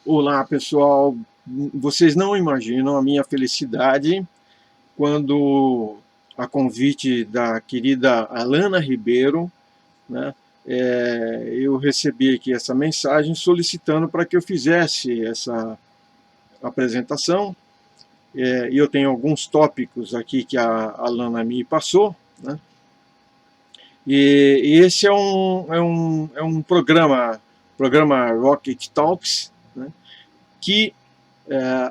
Olá, pessoal. Vocês não imaginam a minha felicidade quando, a convite da querida Alana Ribeiro, né, eu recebi aqui essa mensagem solicitando para que eu fizesse essa apresentação. E eu tenho alguns tópicos aqui que a Alana me passou, né, e esse é um programa Rocket Talks, né, que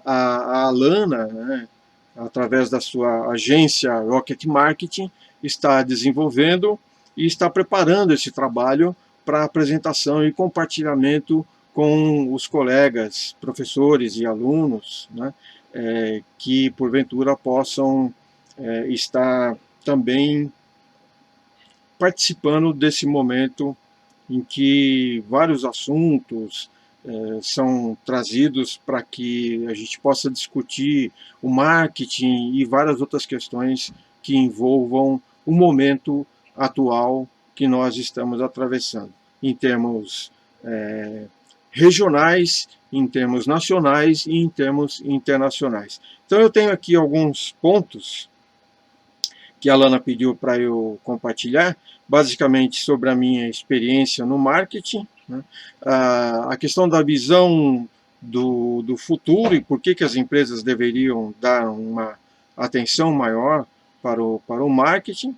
a Alana, né, através da sua agência Rocket Marketing, está desenvolvendo e está preparando esse trabalho para apresentação e compartilhamento com os colegas, professores e alunos, né, que porventura possam estar também participando desse momento em que vários assuntos são trazidos para que a gente possa discutir o marketing e várias outras questões que envolvam o momento atual que nós estamos atravessando, em termos regionais, em termos nacionais e em termos internacionais. Então eu tenho aqui alguns pontos que a Lana pediu para eu compartilhar, basicamente sobre a minha experiência no marketing, né? A questão da visão do futuro e por que as empresas deveriam dar uma atenção maior para o marketing.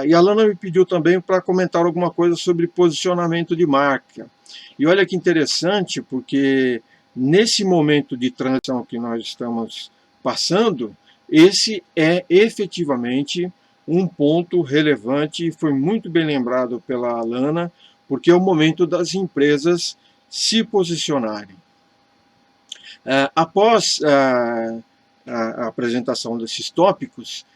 E a Lana me pediu também para comentar alguma coisa sobre posicionamento de marca. E olha que interessante, porque nesse momento de transição que nós estamos passando, esse é efetivamente um ponto relevante e foi muito bem lembrado pela Alana, porque é o momento das empresas se posicionarem. Após a apresentação desses tópicos,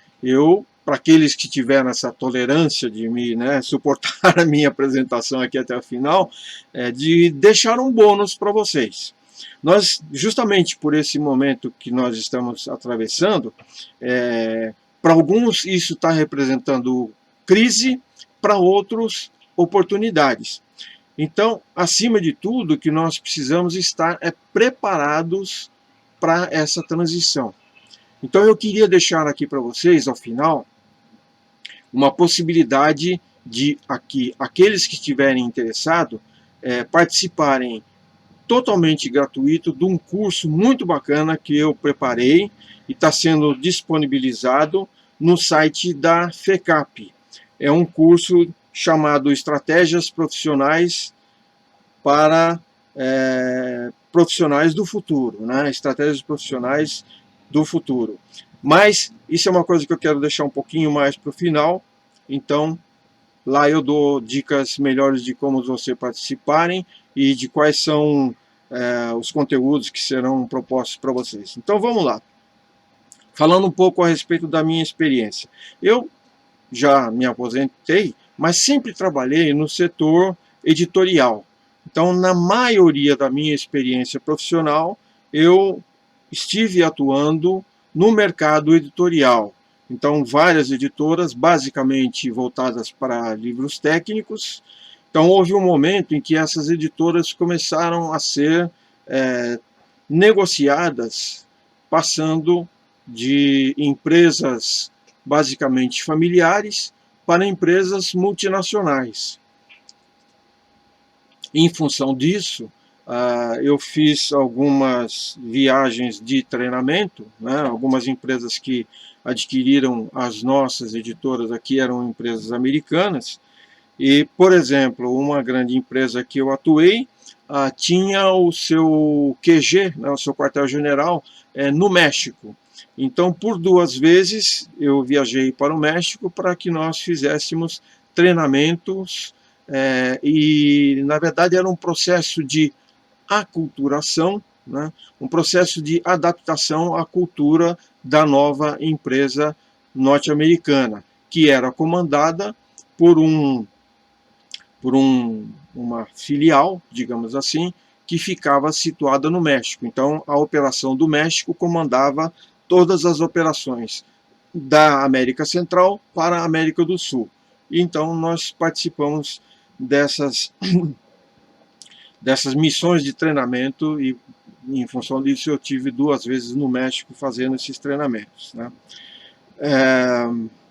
para aqueles que tiveram essa tolerância de me suportar a minha apresentação aqui até o final, de deixar um bônus para vocês. Nós, justamente por esse momento que nós estamos atravessando, para alguns isso está representando crise, para outros oportunidades. Então, acima de tudo, o que nós precisamos estar preparados para essa transição. Então eu queria deixar aqui para vocês, ao final, uma possibilidade de aqueles que estiverem interessados participarem totalmente gratuito de um curso muito bacana que eu preparei e está sendo disponibilizado no site da FECAP. É um curso chamado Estratégias Profissionais para profissionais do futuro, né? Estratégias profissionais do futuro. Mas isso é uma coisa que eu quero deixar um pouquinho mais para o final, então lá eu dou dicas melhores de como você participarem e de quais são os conteúdos que serão propostos para vocês. Então vamos lá. Falando um pouco a respeito da minha experiência. Eu já me aposentei, mas sempre trabalhei no setor editorial. Então, na maioria da minha experiência profissional, eu estive atuando no mercado editorial. Então, várias editoras, basicamente voltadas para livros técnicos. Então, houve um momento em que essas editoras começaram a ser negociadas, passando de empresas basicamente familiares para empresas multinacionais. Em função disso, eu fiz algumas viagens de treinamento, né? Algumas empresas que adquiriram as nossas editoras aqui eram empresas americanas, e, por exemplo, uma grande empresa que eu atuei tinha o seu QG, né, o seu quartel-general, no México. Então, por 2 vezes, eu viajei para o México para que nós fizéssemos treinamentos e, na verdade, era um processo de aculturação, né, um processo de adaptação à cultura da nova empresa norte-americana, que era comandada por uma filial, digamos assim, que ficava situada no México. Então, a operação do México comandava todas as operações da América Central para a América do Sul. Então, nós participamos dessas missões de treinamento, e em função disso eu tive 2 vezes no México fazendo esses treinamentos, né?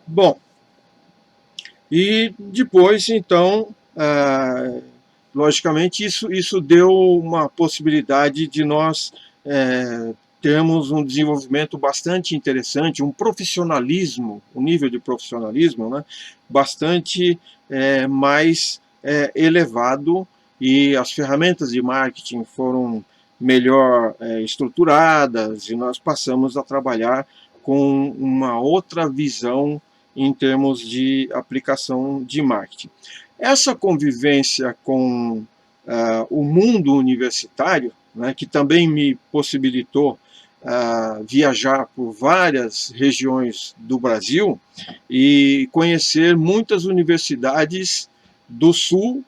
Bom, e depois, então, logicamente, isso deu uma possibilidade de nós termos um desenvolvimento bastante interessante, um profissionalismo, um nível de profissionalismo, né, bastante mais elevado, e as ferramentas de marketing foram melhor estruturadas, e nós passamos a trabalhar com uma outra visão em termos de aplicação de marketing. Essa convivência com o mundo universitário, né, que também me possibilitou viajar por várias regiões do Brasil e conhecer muitas universidades do Sul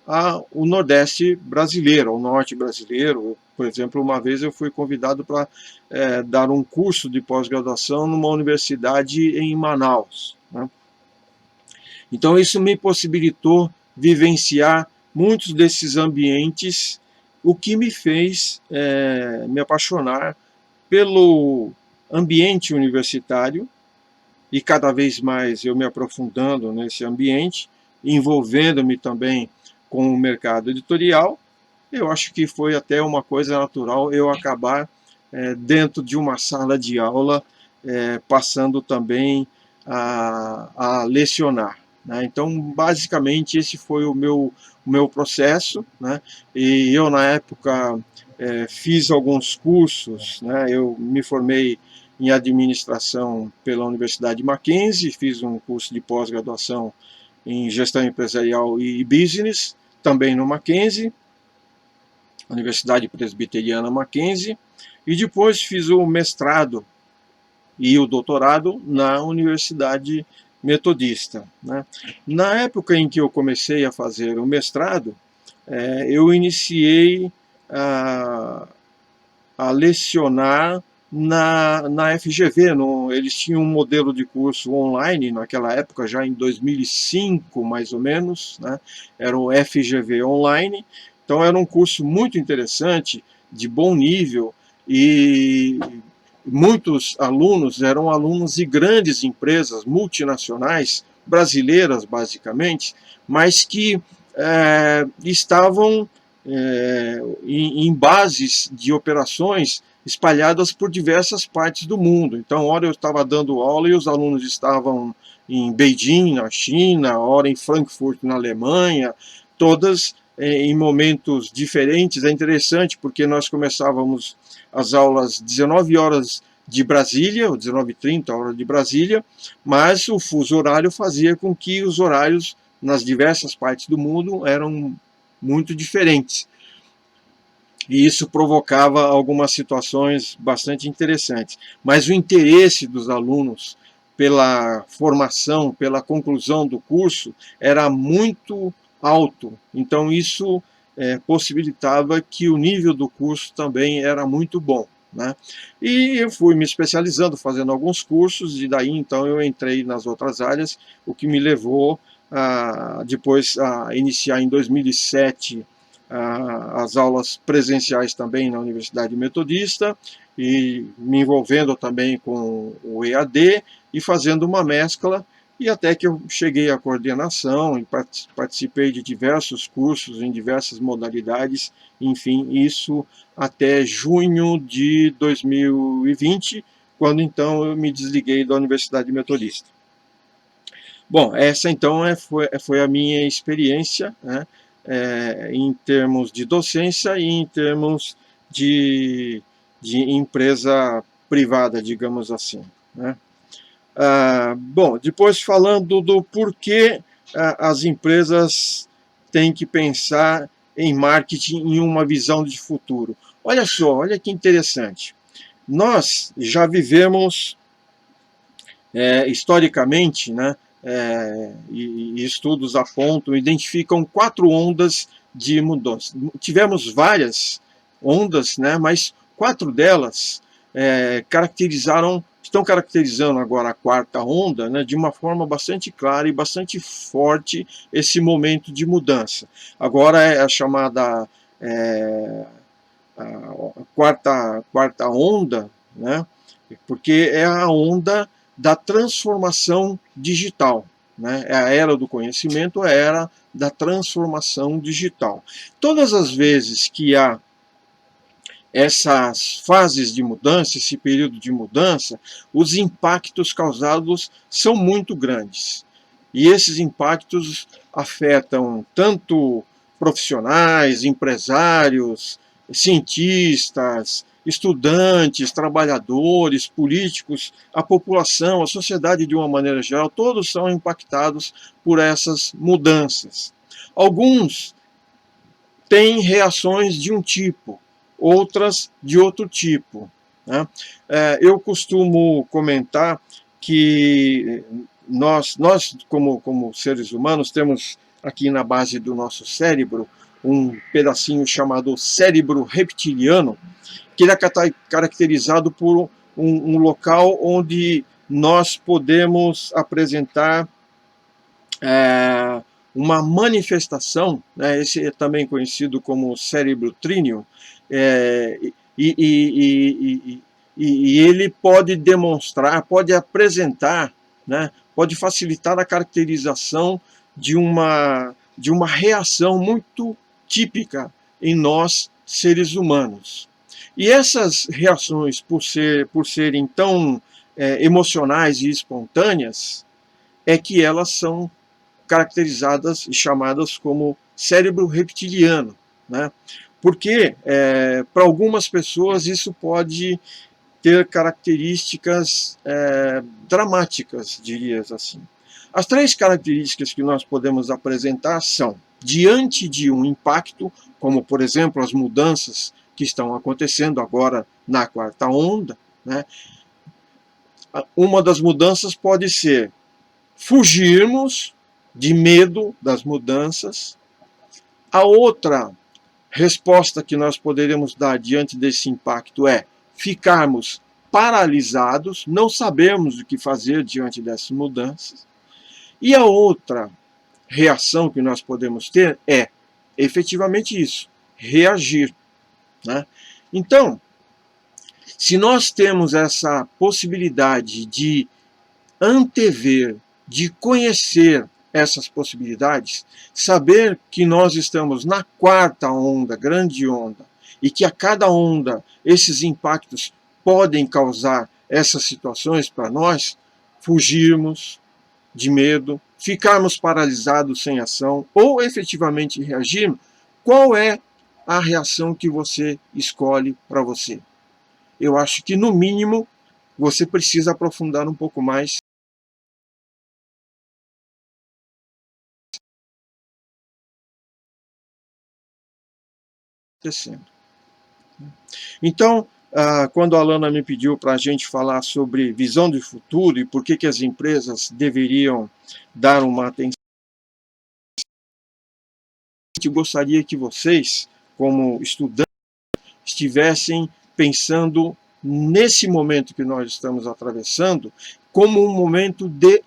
ao Nordeste brasileiro, ao Norte brasileiro. Por exemplo, uma vez eu fui convidado para dar um curso de pós-graduação numa universidade em Manaus, né? Então isso me possibilitou vivenciar muitos desses ambientes, o que me fez me apaixonar pelo ambiente universitário, e cada vez mais eu me aprofundando nesse ambiente, envolvendo-me também com o mercado editorial. Eu acho que foi até uma coisa natural eu acabar dentro de uma sala de aula, passando também a lecionar, né? Então, basicamente, esse foi o meu processo, né? E eu, na época, fiz alguns cursos, né? Eu me formei em administração pela Universidade Mackenzie, fiz um curso de pós-graduação em gestão empresarial e business, também no Mackenzie, Universidade Presbiteriana Mackenzie, e depois fiz o mestrado e o doutorado na Universidade Metodista, né? Na época em que eu comecei a fazer o mestrado, eu iniciei a lecionar na FGV. Eles tinham um modelo de curso online naquela época, já em 2005 mais ou menos, né? Era o FGV Online. Então era um curso muito interessante, de bom nível, e muitos alunos eram alunos de grandes empresas multinacionais, brasileiras basicamente, mas que estavam em bases de operações espalhadas por diversas partes do mundo. Então, ora eu estava dando aula e os alunos estavam em Beijing, na China, ora em Frankfurt, na Alemanha, todas em momentos diferentes. É interessante porque nós começávamos as aulas 19 horas de Brasília, ou 19h30, hora de Brasília, mas o fuso horário fazia com que os horários nas diversas partes do mundo eram muito diferentes. E isso provocava algumas situações bastante interessantes. Mas o interesse dos alunos pela formação, pela conclusão do curso, era muito alto. Então isso possibilitava que o nível do curso também era muito bom, né? E eu fui me especializando, fazendo alguns cursos, e daí então eu entrei nas outras áreas, o que me levou depois a iniciar em 2007 as aulas presenciais também na Universidade Metodista, e me envolvendo também com o EAD e fazendo uma mescla, e até que eu cheguei à coordenação e participei de diversos cursos em diversas modalidades, enfim, isso até junho de 2020, quando então eu me desliguei da Universidade Metodista. Bom, essa então foi a minha experiência, né, em termos de docência e em termos de empresa privada, digamos assim, né? Bom, depois falando do porquê as empresas têm que pensar em marketing em uma visão de futuro. Olha só, olha que interessante. Nós já vivemos historicamente, né, e estudos apontam, identificam 4 ondas de mudança. Tivemos várias ondas, né, mas 4 delas estão caracterizando agora a 4ª onda, né, de uma forma bastante clara e bastante forte esse momento de mudança. Agora é a chamada a quarta onda, né? Porque é a onda da transformação digital. Né? É a era do conhecimento, é a era da transformação digital. Todas as vezes que há essas fases de mudança, esse período de mudança, os impactos causados são muito grandes. E esses impactos afetam tanto profissionais, empresários, cientistas, estudantes, trabalhadores, políticos, a população, a sociedade de uma maneira geral, todos são impactados por essas mudanças. Alguns têm reações de um tipo, outras de outro tipo. Né? Eu costumo comentar que nós como seres humanos, temos aqui na base do nosso cérebro um pedacinho chamado cérebro reptiliano, que ele é caracterizado por um local onde nós podemos apresentar uma manifestação, né, esse é também conhecido como cérebro tríneo, e, e, e, e ele pode demonstrar, pode apresentar, né, pode facilitar a caracterização de uma reação muito típica em nós, seres humanos. E essas reações, por serem tão emocionais e espontâneas, é que elas são caracterizadas e chamadas como cérebro reptiliano, né? Porque, para algumas pessoas, isso pode ter características dramáticas, diria assim. As três características que nós podemos apresentar são, diante de um impacto, como, por exemplo, as mudanças que estão acontecendo agora na quarta onda, né? Uma das mudanças pode ser fugirmos de medo das mudanças. A outra resposta que nós poderemos dar diante desse impacto é ficarmos paralisados, não sabemos o que fazer diante dessas mudanças. E a outra reação que nós podemos ter é efetivamente isso, reagir. Né? Então, se nós temos essa possibilidade de antever, de conhecer essas possibilidades, saber que nós estamos na quarta onda, grande onda, e que a cada onda esses impactos podem causar essas situações para nós, fugirmos de medo, ficarmos paralisados sem ação ou efetivamente reagirmos, qual é a reação que você escolhe para você? Eu acho que, no mínimo, você precisa aprofundar um pouco mais acontecendo. Então, quando a Alana me pediu para a gente falar sobre visão de futuro e por que as empresas deveriam dar uma atenção, eu gostaria que vocês, como estudantes, estivessem pensando nesse momento que nós estamos atravessando como um momento de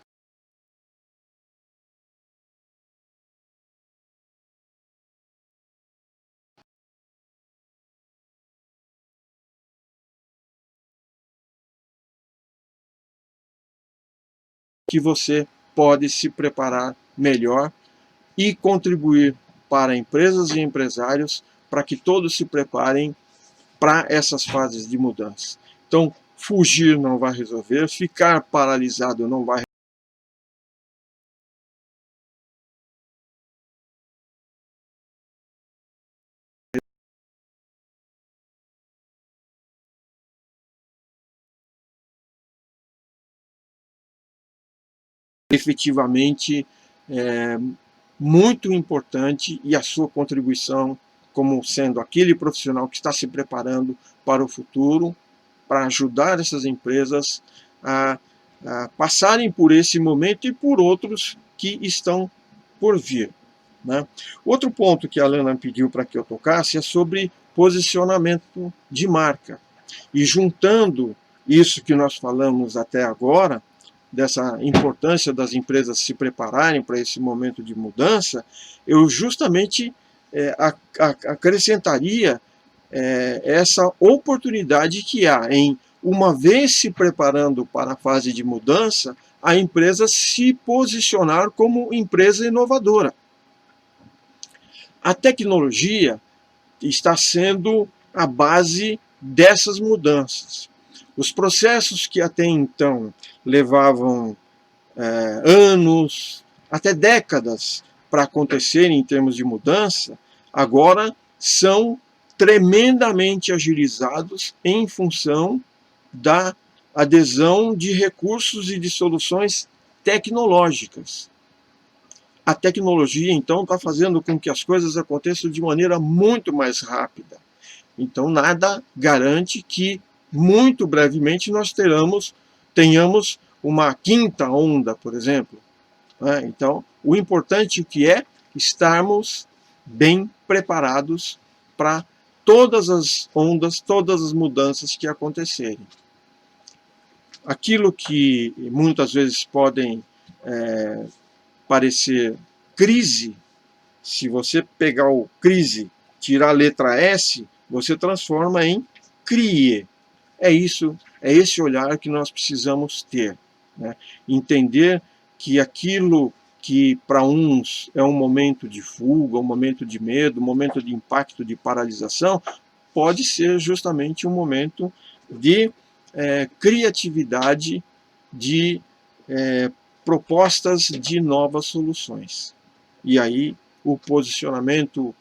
que você pode se preparar melhor e contribuir para empresas e empresários para que todos se preparem para essas fases de mudança. Então, fugir não vai resolver, ficar paralisado não vai efetivamente muito importante, e a sua contribuição como sendo aquele profissional que está se preparando para o futuro, para ajudar essas empresas a passarem por esse momento e por outros que estão por vir. Né? Outro ponto que a Alana pediu para que eu tocasse é sobre posicionamento de marca. E juntando isso que nós falamos até agora, dessa importância das empresas se prepararem para esse momento de mudança, eu justamente acrescentaria essa oportunidade que há em, uma vez se preparando para a fase de mudança, a empresa se posicionar como empresa inovadora. A tecnologia está sendo a base dessas mudanças. Os processos que até então levavam anos, até décadas para acontecerem em termos de mudança, agora são tremendamente agilizados em função da adesão de recursos e de soluções tecnológicas. A tecnologia, então, está fazendo com que as coisas aconteçam de maneira muito mais rápida. Então, nada garante que, muito brevemente, nós tenhamos uma quinta onda, por exemplo. Então, o importante que é estarmos bem preparados para todas as ondas, todas as mudanças que acontecerem. Aquilo que muitas vezes podem parecer crise, se você pegar o crise, tirar a letra S, você transforma em crie. É isso, é esse olhar que nós precisamos ter, né? Entender que aquilo que para uns é um momento de fuga, um momento de medo, um momento de impacto, de paralisação, pode ser justamente um momento de criatividade, de propostas de novas soluções. E aí o posicionamento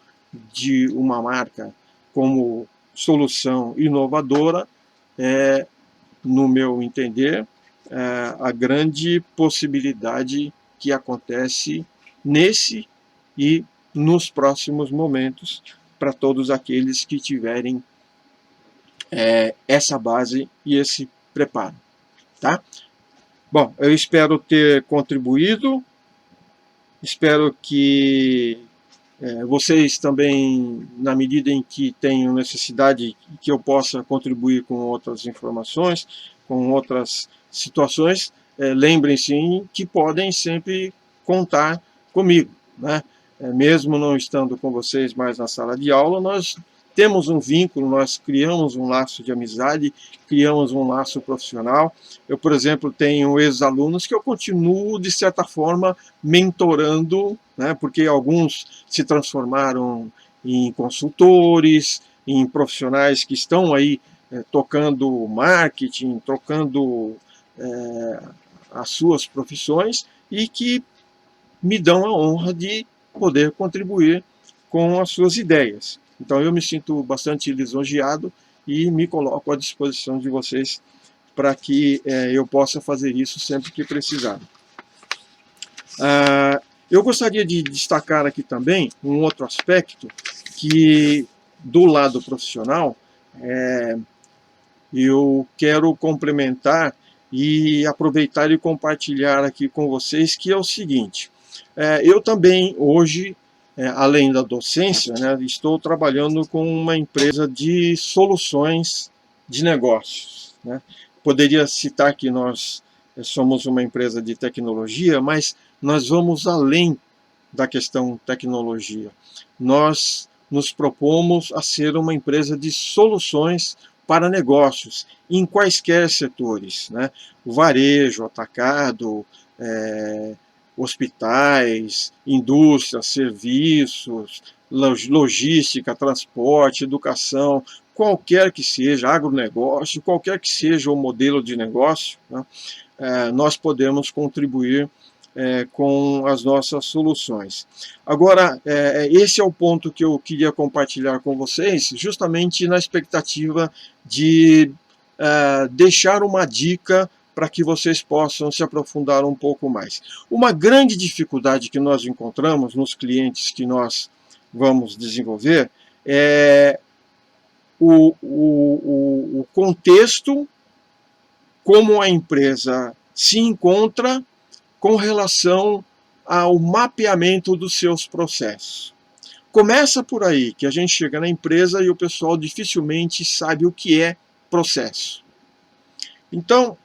de uma marca como solução inovadora é, no meu entender, a grande possibilidade que acontece nesse e nos próximos momentos para todos aqueles que tiverem essa base e esse preparo. Tá? Bom, eu espero ter contribuído, espero que vocês também, na medida em que tenham necessidade, que eu possa contribuir com outras informações, com outras situações, lembrem-se que podem sempre contar comigo, né? Mesmo não estando com vocês mais na sala de aula, nós temos um vínculo, nós criamos um laço de amizade, criamos um laço profissional. Eu, por exemplo, tenho ex-alunos que eu continuo, de certa forma, mentorando, né, porque alguns se transformaram em consultores, em profissionais que estão aí tocando marketing, tocando as suas profissões e que me dão a honra de poder contribuir com as suas ideias. Então eu me sinto bastante lisonjeado e me coloco à disposição de vocês para que eu possa fazer isso sempre que precisar. Eu gostaria de destacar aqui também um outro aspecto que, do lado profissional, eu quero complementar e aproveitar e compartilhar aqui com vocês, que é o seguinte. Eu também, hoje, além da docência, né, estou trabalhando com uma empresa de soluções de negócios, né? Poderia citar que nós somos uma empresa de tecnologia, mas nós vamos além da questão tecnologia. Nós nos propomos a ser uma empresa de soluções para negócios, em quaisquer setores, né? O varejo, atacado, hospitais, indústria, serviços, logística, transporte, educação, qualquer que seja, agronegócio, qualquer que seja o modelo de negócio, né, nós podemos contribuir com as nossas soluções. Agora, esse é o ponto que eu queria compartilhar com vocês, justamente na expectativa de deixar uma dica para que vocês possam se aprofundar um pouco mais. Uma grande dificuldade que nós encontramos nos clientes que nós vamos desenvolver é o contexto, como a empresa se encontra com relação ao mapeamento dos seus processos. Começa por aí, que a gente chega na empresa e o pessoal dificilmente sabe o que é processo. Então,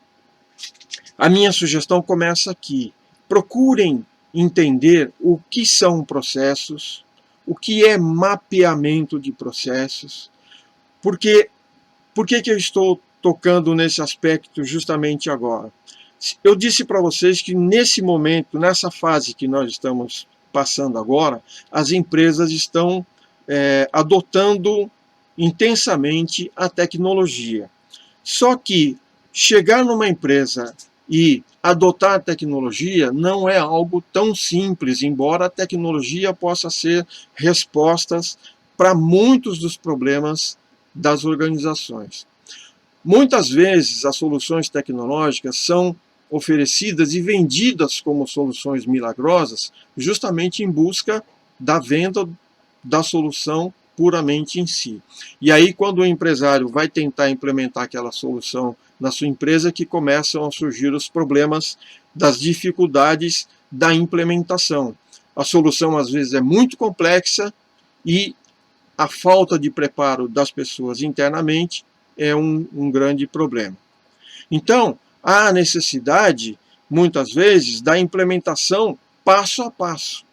a minha sugestão começa aqui. Procurem entender o que são processos, o que é mapeamento de processos, por que eu estou tocando nesse aspecto justamente agora. Eu disse para vocês que nesse momento, nessa fase que nós estamos passando agora, as empresas estão adotando intensamente a tecnologia. Só que chegar numa empresa e adotar a tecnologia não é algo tão simples, embora a tecnologia possa ser respostas para muitos dos problemas das organizações. Muitas vezes as soluções tecnológicas são oferecidas e vendidas como soluções milagrosas, justamente em busca da venda da solução puramente em si. E aí, quando o empresário vai tentar implementar aquela solução na sua empresa, que começam a surgir os problemas das dificuldades da implementação. A solução, às vezes, é muito complexa e a falta de preparo das pessoas internamente é um grande problema. Então, há necessidade, muitas vezes, da implementação passo a passo.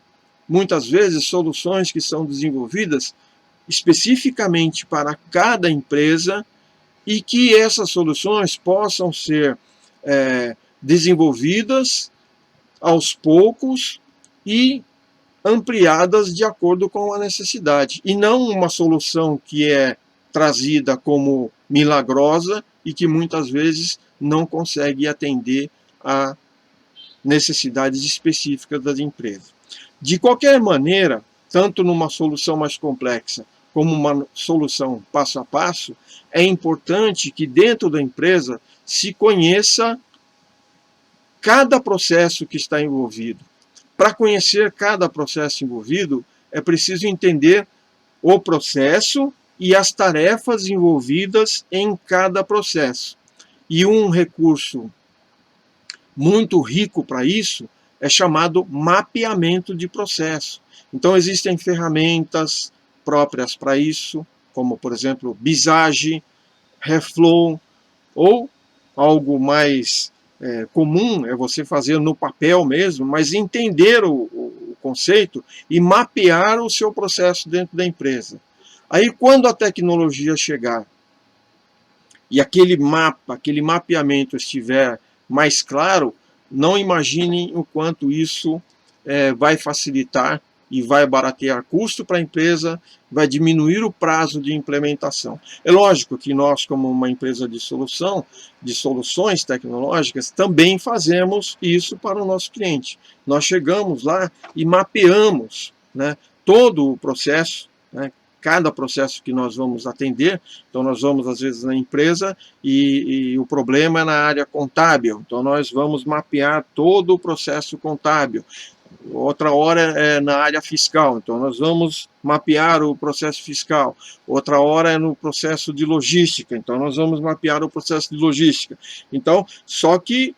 Muitas vezes, soluções que são desenvolvidas especificamente para cada empresa e que essas soluções possam ser desenvolvidas aos poucos e ampliadas de acordo com a necessidade. E não uma solução que é trazida como milagrosa e que muitas vezes não consegue atender a necessidades específicas das empresas. De qualquer maneira, tanto numa solução mais complexa como uma solução passo a passo, é importante que dentro da empresa se conheça cada processo que está envolvido. Para conhecer cada processo envolvido, é preciso entender o processo e as tarefas envolvidas em cada processo. E um recurso muito rico para isso é chamado mapeamento de processo. Então existem ferramentas próprias para isso, como por exemplo Visage, Reflow, ou algo mais comum é você fazer no papel mesmo, mas entender o conceito e mapear o seu processo dentro da empresa. Aí quando a tecnologia chegar e aquele mapa, aquele mapeamento estiver mais claro, não imaginem o quanto isso vai facilitar e vai baratear custo para a empresa, vai diminuir o prazo de implementação. É lógico que nós, como uma empresa de soluções tecnológicas, também fazemos isso para o nosso cliente. Nós chegamos lá e mapeamos, né, todo o processo, né, cada processo que nós vamos atender. Então nós vamos às vezes na empresa e o problema é na área contábil, então nós vamos mapear todo o processo contábil. Outra hora é na área fiscal, então nós vamos mapear o processo fiscal. Outra hora é no processo de logística, então nós vamos mapear o processo de logística. Então, só que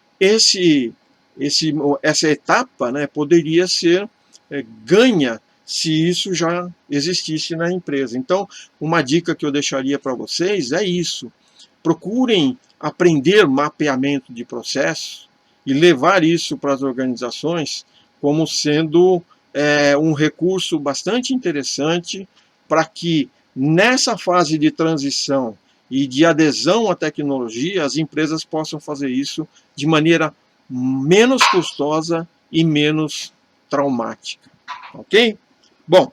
essa etapa, né, poderia ser ganha se isso já existisse na empresa. Então, uma dica que eu deixaria para vocês é isso. Procurem aprender mapeamento de processos e levar isso para as organizações como sendo um recurso bastante interessante para que nessa fase de transição e de adesão à tecnologia, as empresas possam fazer isso de maneira menos custosa e menos traumática. Ok? Bom,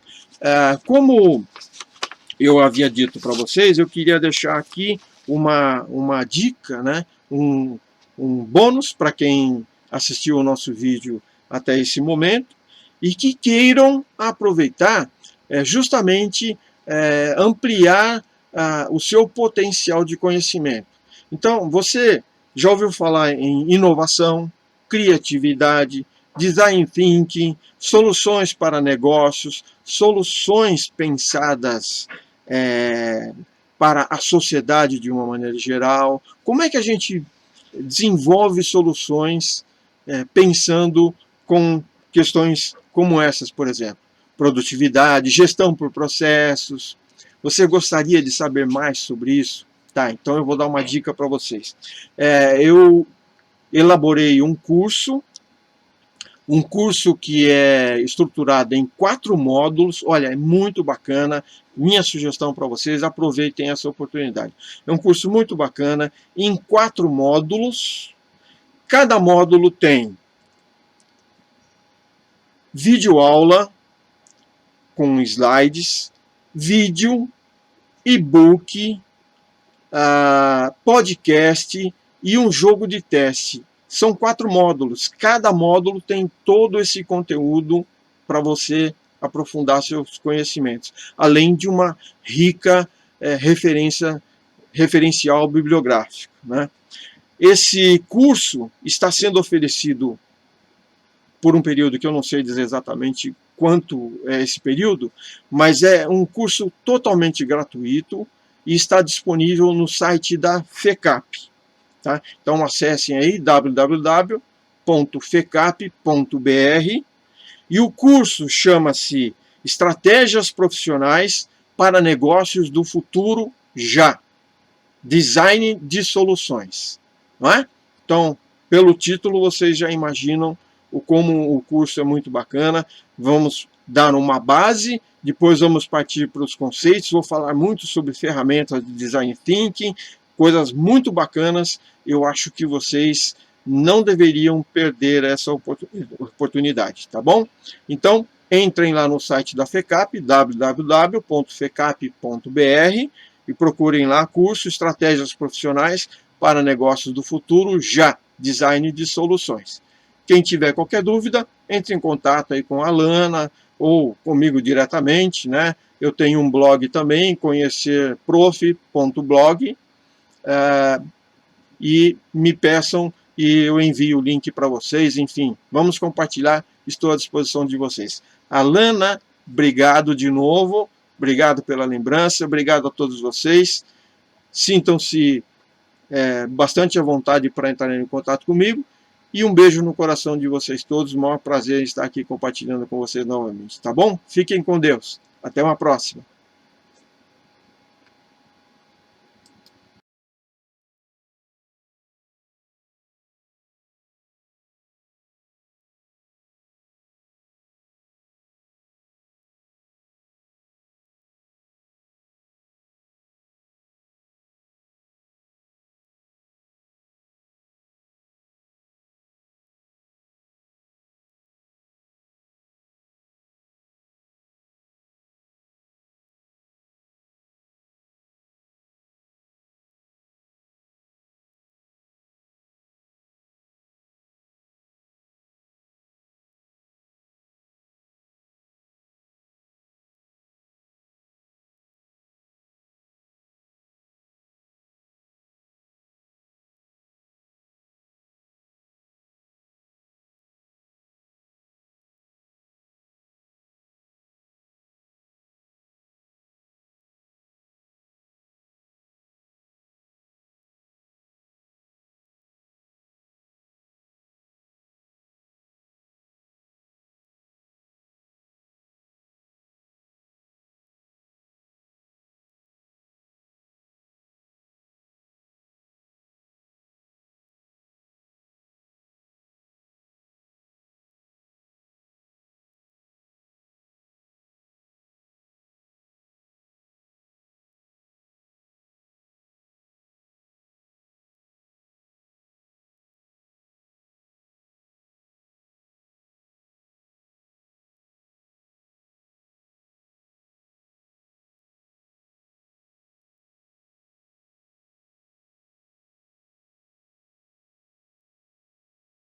como eu havia dito para vocês, eu queria deixar aqui uma dica, né? um bônus para quem assistiu o nosso vídeo até esse momento e que queiram aproveitar justamente ampliar o seu potencial de conhecimento. Então, você já ouviu falar em inovação, criatividade, design thinking, soluções para negócios, soluções pensadas para a sociedade de uma maneira geral? Como é que a gente desenvolve soluções pensando com questões como essas, por exemplo? Produtividade, gestão por processos. Você gostaria de saber mais sobre isso? Tá, então eu vou dar uma dica para vocês. Eu elaborei um curso Um curso que é estruturado em 4 módulos, olha, é muito bacana. Minha sugestão para vocês, aproveitem essa oportunidade. É um curso muito bacana, em 4 módulos. Cada módulo tem videoaula com slides, vídeo, e-book, podcast e um jogo de teste. São 4 módulos. Cada módulo tem todo esse conteúdo para você aprofundar seus conhecimentos, além de uma rica referencial bibliográfico, né? Esse curso está sendo oferecido por um período que eu não sei dizer exatamente quanto é esse período, mas é um curso totalmente gratuito e está disponível no site da FECAP. Tá? Então acessem aí www.fecap.br e o curso chama-se Estratégias Profissionais para Negócios do Futuro Já. Design de Soluções. Não é? Então, pelo título, vocês já imaginam como o curso é muito bacana. Vamos dar uma base, depois vamos partir para os conceitos. Vou falar muito sobre ferramentas de Design Thinking, coisas muito bacanas. Eu acho que vocês não deveriam perder essa oportunidade, tá bom? Então, entrem lá no site da FECAP, www.fecap.br, e procurem lá curso Estratégias Profissionais para Negócios do Futuro Já, Design de Soluções. Quem tiver qualquer dúvida, entre em contato aí com a Lana ou comigo diretamente, né? Eu tenho um blog também, conhecerprof.blog, e me peçam e eu envio o link para vocês. Enfim, vamos compartilhar, estou à disposição de vocês. Alana, obrigado de novo, obrigado pela lembrança, obrigado a todos vocês. Sintam-se bastante à vontade para entrar em contato comigo. E um beijo no coração de vocês todos. O maior prazer em estar aqui compartilhando com vocês novamente. Tá bom? Fiquem com Deus. Até uma próxima.